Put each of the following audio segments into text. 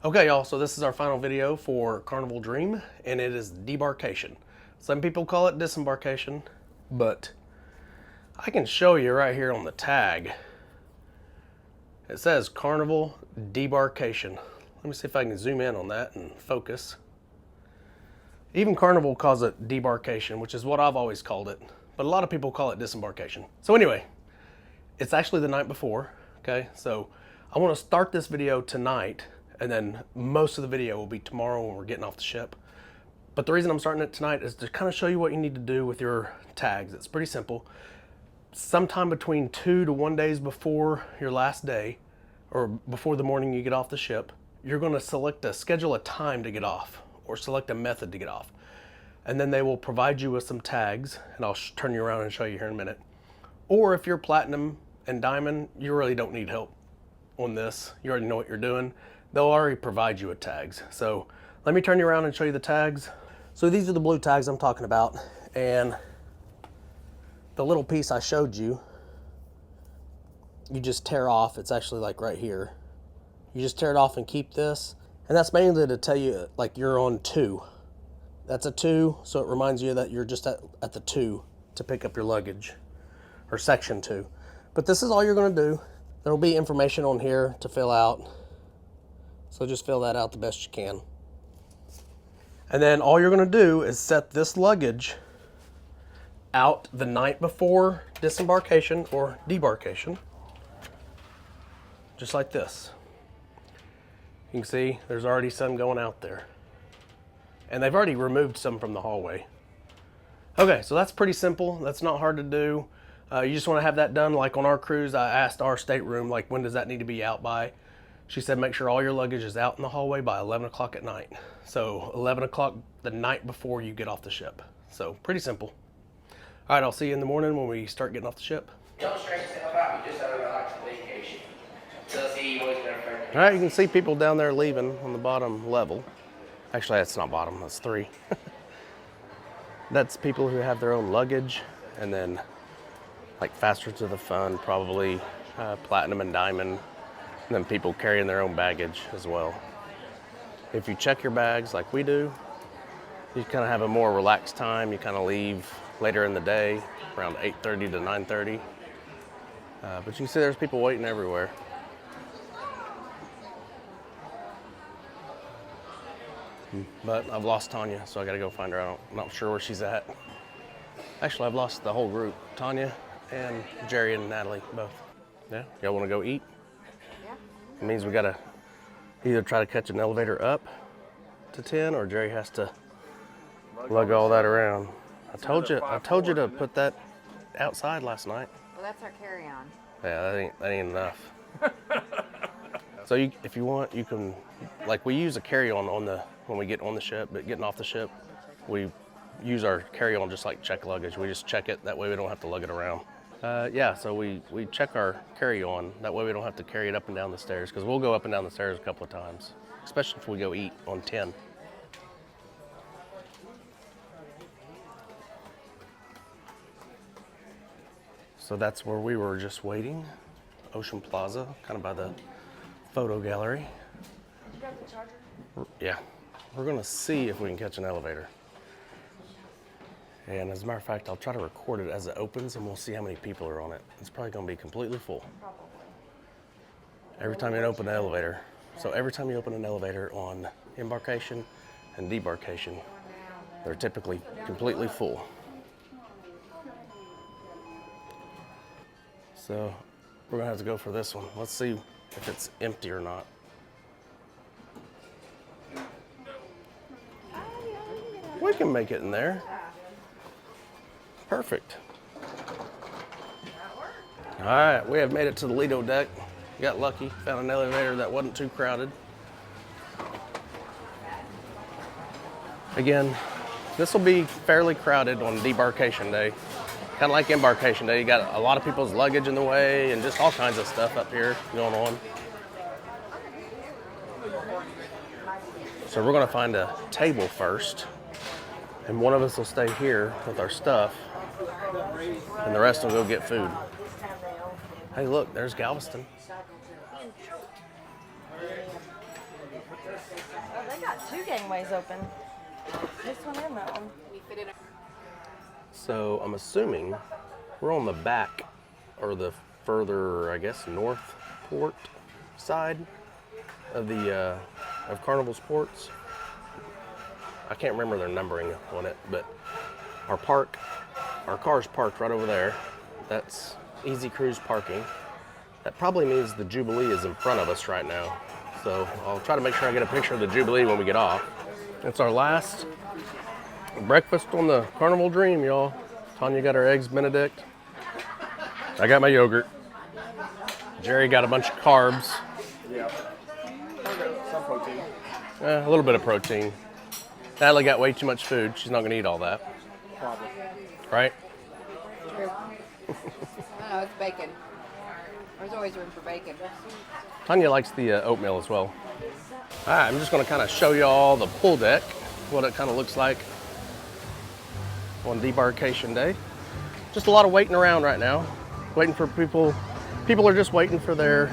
Okay, y'all, so this is our final video for Carnival Dream, and it is Debarkation. Some people call it Disembarkation, but I can show you right here on the tag. It says Carnival Debarkation. Let me see if I can zoom in on that and focus. Even Carnival calls it Debarkation, which is what I've always called it, but a lot of people call it Disembarkation. So anyway, it's actually the night before, okay? So I want to start this video tonight, and then most of the video will be tomorrow when we're getting off the ship. But the reason I'm starting it tonight is to kind of show you what you need to do with your tags. It's pretty simple. Sometime between 2 to 1 days before your last day, or before the morning you get off the ship, you're going to schedule a time to get off, or select a method to get off. And then they will provide you with some tags, and I'll turn you around and show you here in a minute. Or if you're platinum and diamond, you really don't need help on this. You already know what you're doing. They'll already provide you with tags. So let me turn you around and show you the tags. So these are the blue tags I'm talking about. And the little piece I showed you, you just tear off. It's actually like right here. You just tear it off and keep this. And that's mainly to tell you like you're on 2. That's a 2, so it reminds you that you're just at the 2 to pick up your luggage, or section 2. But this is all you're gonna do. There'll be information on here to fill out. So just fill that out the best you can. And then all you're gonna do is set this luggage out the night before disembarkation or debarkation. Just like this. You can see there's already some going out there. And they've already removed some from the hallway. Okay, so that's pretty simple. That's not hard to do. You just wanna have that done. Like on our cruise, I asked our stateroom, like, when does that need to be out by? She said, make sure all your luggage is out in the hallway by 11 o'clock at night. So 11 o'clock the night before you get off the ship. So pretty simple. All right, I'll see you in the morning when we start getting off the ship. Don't stress yourself out, you just have a relaxing vacation. So see what's there for. All right, you can see people down there leaving on the bottom level. Actually, that's not bottom, that's 3. That's people who have their own luggage, and then like faster to the fun, probably platinum and diamond. And then people carrying their own baggage as well. If you check your bags like we do, you kind of have a more relaxed time. You kind of leave later in the day, around 8:30 to 9:30. But you can see there's people waiting everywhere. But I've lost Tonya, so I gotta go find her. I'm not sure where she's at. Actually, I've lost the whole group. Tonya and Jerry and Natalie, both. Yeah, y'all wanna go eat? It means we gotta either try to catch an elevator up to 10, or Jerry has to lug all that around. I told you to put that outside last night. Well, that's our carry-on. Yeah, that ain't enough. So if you want, you can, like, we use a carry-on when we get on the ship, but getting off the ship, we use our carry-on just like check luggage. We just check it, that way we don't have to lug it around. Yeah, so we check our carry-on. That way we don't have to carry it up and down the stairs, because we'll go up and down the stairs a couple of times, especially if we go eat on 10. So that's where we were just waiting, Ocean Plaza, kind of by the photo gallery. You got the charger? Yeah, we're gonna see if we can catch an elevator. And as a matter of fact, I'll try to record it as it opens, and we'll see how many people are on it. It's probably gonna be completely full. Probably. Every time you open an elevator. So every time you open an elevator on embarkation and debarkation, they're typically completely full. So we're gonna have to go for this one. Let's see if it's empty or not. We can make it in there. Perfect. All right, we have made it to the Lido deck. Got lucky, found an elevator that wasn't too crowded. Again, this will be fairly crowded on debarkation day. Kind of like embarkation day. You got a lot of people's luggage in the way and just all kinds of stuff up here going on. So we're gonna find a table first, and one of us will stay here with our stuff, and the rest will go get food. Hey, look, there's Galveston. They got two gangways open. This one and that one. So I'm assuming we're on the back, or the further, I guess, north port side of the of Carnival's ports. I can't remember their numbering on it, but our car's parked right over there. That's Easy Cruise parking. That probably means the Jubilee is in front of us right now. So I'll try to make sure I get a picture of the Jubilee when we get off. It's our last breakfast on the Carnival Dream, y'all. Tonya got her eggs Benedict. I got my yogurt. Jerry got a bunch of carbs. Yeah. Some protein. A little bit of protein. Natalie got way too much food. She's not gonna eat all that. Probably. Right? True. No, it's bacon. There's always room for bacon. Tonya likes the oatmeal as well. All right, I'm just gonna kind of show you all the pool deck, what it kind of looks like on debarkation day. Just a lot of waiting around right now. Waiting for people. People are just waiting for their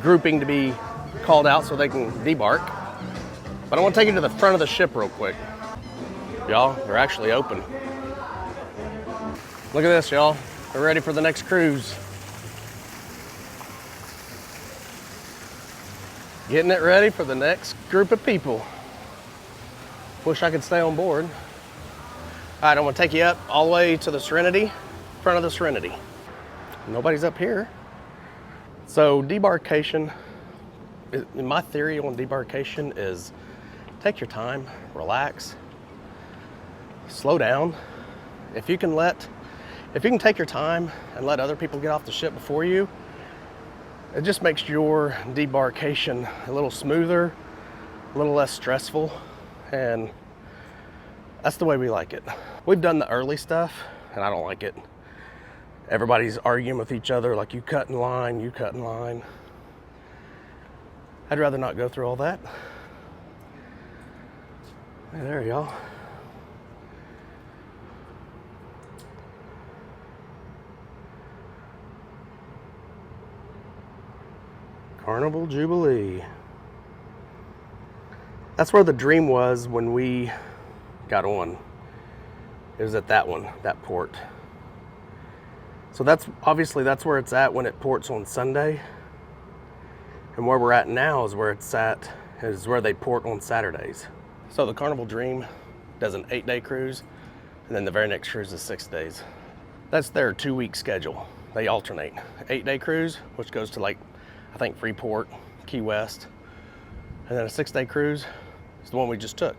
grouping to be called out so they can debark. But I want to take you to the front of the ship real quick. Y'all, they're actually open. Look at this, y'all. We're ready for the next cruise. Getting it ready for the next group of people. Wish I could stay on board. All right, I'm gonna take you up all the way to the Serenity, front of the Serenity. Nobody's up here. So debarkation, my theory on debarkation is take your time, relax, slow down. If you can take your time and let other people get off the ship before you, it just makes your debarkation a little smoother, a little less stressful, and that's the way we like it. We've done the early stuff, and I don't like it. Everybody's arguing with each other like you cut in line, you cut in line. I'd rather not go through all that. Hey, there y'all. Carnival Jubilee. That's where the Dream was when we got on. It was at that one, that port. So that's where it's at when it ports on Sunday. And where we're at now is where they port on Saturdays. So the Carnival Dream does an 8-day cruise, and then the very next cruise is 6 days. That's their 2-week schedule. They alternate. 8-day cruise, which goes to I think Freeport, Key West. And then a 6-day cruise is the one we just took.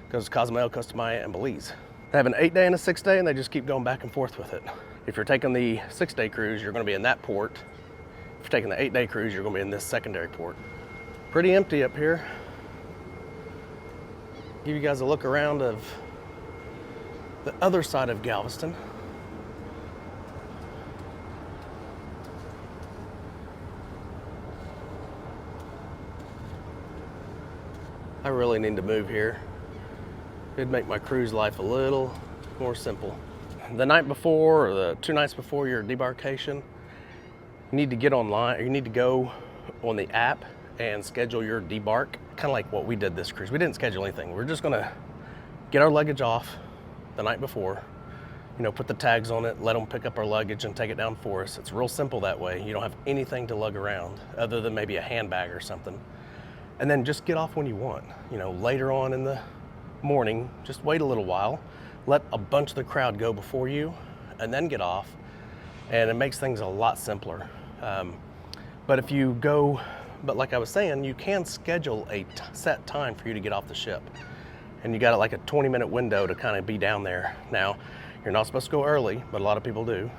Goes to Cozumel, Costa Maya, and Belize. They have an 8-day and a 6-day, and they just keep going back and forth with it. If you're taking the 6-day cruise, you're gonna be in that port. If you're taking the 8-day cruise, you're gonna be in this secondary port. Pretty empty up here. Give you guys a look around of the other side of Galveston. I really need to move here. It'd make my cruise life a little more simple. The night before, or the 2 nights before your debarkation, you need to get online, or you need to go on the app and schedule your debark. Kind of like what we did this cruise. We didn't schedule anything. We're just gonna get our luggage off the night before, put the tags on it, let them pick up our luggage and take it down for us. It's real simple that way. You don't have anything to lug around other than maybe a handbag or something. And then just get off when you want. Later on in the morning, just wait a little while, let a bunch of the crowd go before you, and then get off. And it makes things a lot simpler. But like I was saying, you can schedule a set time for you to get off the ship. And you got like a 20-minute window to kind of be down there. Now, you're not supposed to go early, but a lot of people do.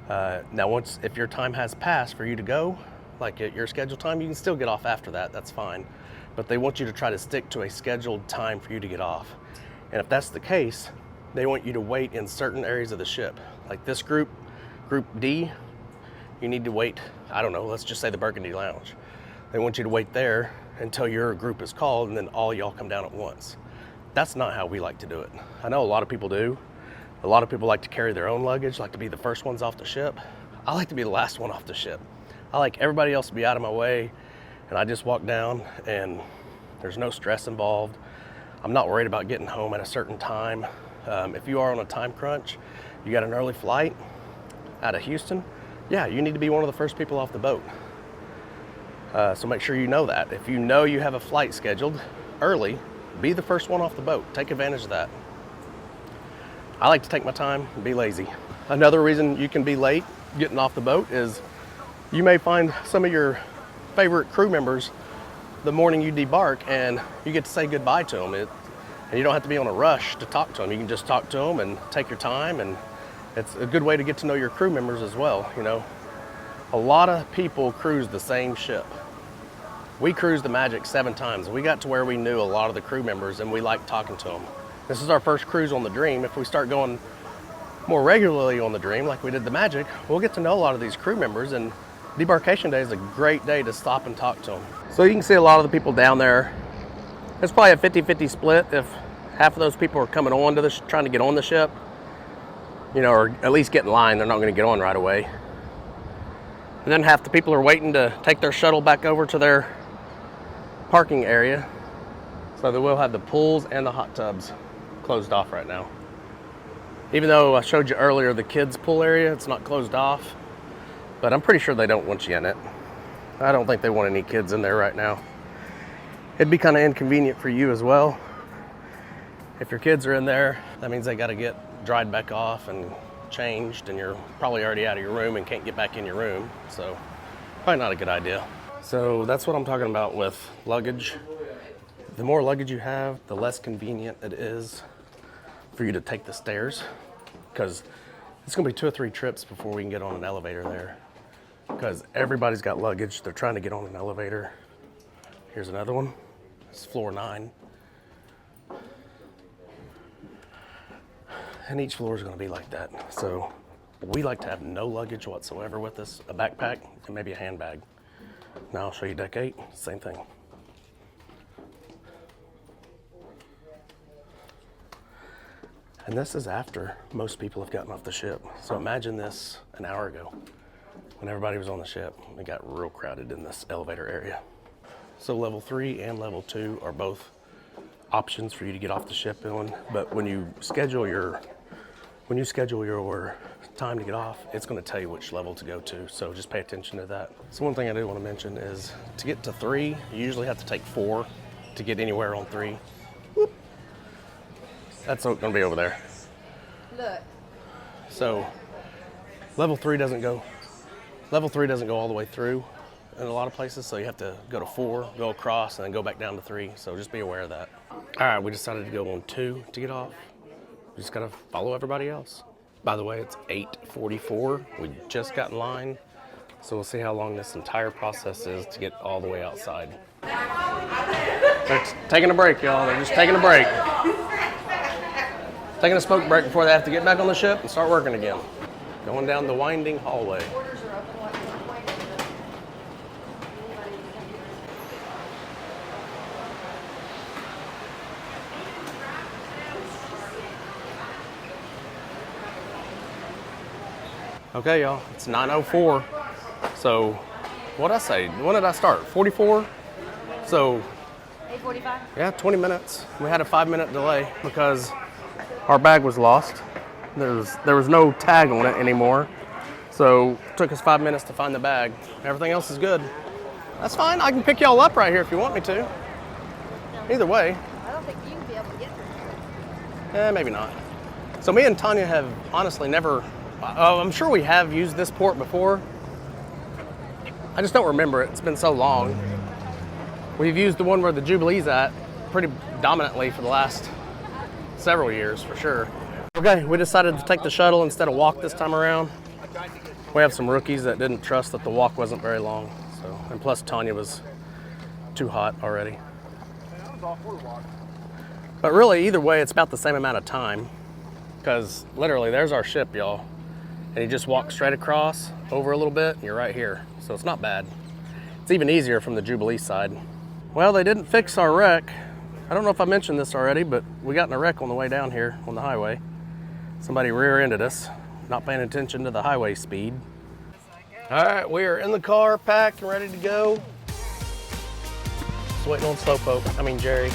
Now, if your time has passed for you to go, like at your scheduled time, you can still get off after that, that's fine. But they want you to try to stick to a scheduled time for you to get off. And if that's the case, they want you to wait in certain areas of the ship. Like this group D, you need to wait, I don't know, let's just say the Burgundy Lounge. They want you to wait there until your group is called, and then all y'all come down at once. That's not how we like to do it. I know a lot of people do. A lot of people like to carry their own luggage, like to be the first ones off the ship. I like to be the last one off the ship. I like everybody else to be out of my way, and I just walk down and There's no stress involved. I'm not worried about getting home at a certain time. If you are on a time crunch, you got an early flight out of Houston, yeah, you need to be one of the first people off the boat. So make sure you know that. If you know you have a flight scheduled early, be the first one off the boat. Take advantage of that. I like to take my time and be lazy. Another reason you can be late getting off the boat is you may find some of your favorite crew members the morning you debark, and you get to say goodbye to them. And you don't have to be on a rush to talk to them. You can just talk to them and take your time, and it's a good way to get to know your crew members as well. You know, a lot of people cruise the same ship. We cruised the Magic 7 times. We got to where we knew a lot of the crew members, and we liked talking to them. This is our first cruise on the Dream. If we start going more regularly on the Dream, like we did the Magic, we'll get to know a lot of these crew members, and Debarkation Day is a great day to stop and talk to them. So you can see a lot of the people down there. It's probably a 50-50 split. If half of those people are coming on to this, trying to get on the ship, you know, or at least get in line, they're not going to get on right away. And then half the people are waiting to take their shuttle back over to their parking area. So they will have the pools and the hot tubs closed off right now. Even though I showed you earlier the kids pool area, it's not closed off, but I'm pretty sure they don't want you in it. I don't think they want any kids in there right now. It'd be kind of inconvenient for you as well. If your kids are in there, that means they got to get dried back off and changed, and you're probably already out of your room and can't get back in your room. So probably not a good idea. So that's what I'm talking about with luggage. The more luggage you have, the less convenient it is for you to take the stairs, because it's gonna be 2 or 3 trips before we can get on an elevator there, because everybody's got luggage. They're trying to get on an elevator. Here's another one. It's floor 9. And each floor is gonna be like that. So we like to have no luggage whatsoever with us, a backpack and maybe a handbag. Now I'll show you deck 8, same thing. And this is after most people have gotten off the ship. So imagine this an hour ago when everybody was on the ship. It got real crowded in this elevator area. So level 3 and level 2 are both options for you to get off the ship in. But when you schedule your time to get off, it's going to tell you which level to go to. So just pay attention to that. So one thing I do want to mention is to get to 3, you usually have to take 4 to get anywhere on 3. Whoop. That's going to be over there. Look. So level 3 doesn't go all the way through in a lot of places. So you have to go to 4, go across, and then go back down to 3. So just be aware of that. All right, we decided to go on 2 to get off. We just got to follow everybody else. By the way, it's 8:44. We just got in line. So we'll see how long this entire process is to get all the way outside. They're taking a break, y'all. They're just taking a break. Taking a smoke break before they have to get back on the ship and start working again. Going down the winding hallway. Okay, y'all, it's 9:04. So, what'd I say? When did I start? 44? So, 8:45. yeah, 20 minutes. We had a 5-minute delay because our bag was lost. There was no tag on it anymore. So, it took us 5 minutes to find the bag. Everything else is good. That's fine. I can pick y'all up right here if you want me to. Either way. I don't think you'd be able to get there. Maybe not. So me and Tonya have honestly never, I'm sure we have used this port before. I just don't remember it. It's been so long. We've used the one where the Jubilee's at pretty dominantly for the last several years for sure. Okay, we decided to take the shuttle instead of walk this time around. We have some rookies that didn't trust that the walk wasn't very long. So, and plus Tonya was too hot already. But really, either way, it's about the same amount of time, because literally there's our ship, y'all. And you just walk straight across, over a little bit, and you're right here. So it's not bad. It's even easier from the Jubilee side. Well, they didn't fix our wreck. I don't know if I mentioned this already, but we got in a wreck on the way down here on the highway. Somebody rear-ended us, not paying attention to the highway speed. All right, we are in the car, packed and ready to go. waiting on Slowpoke. I mean Jerry.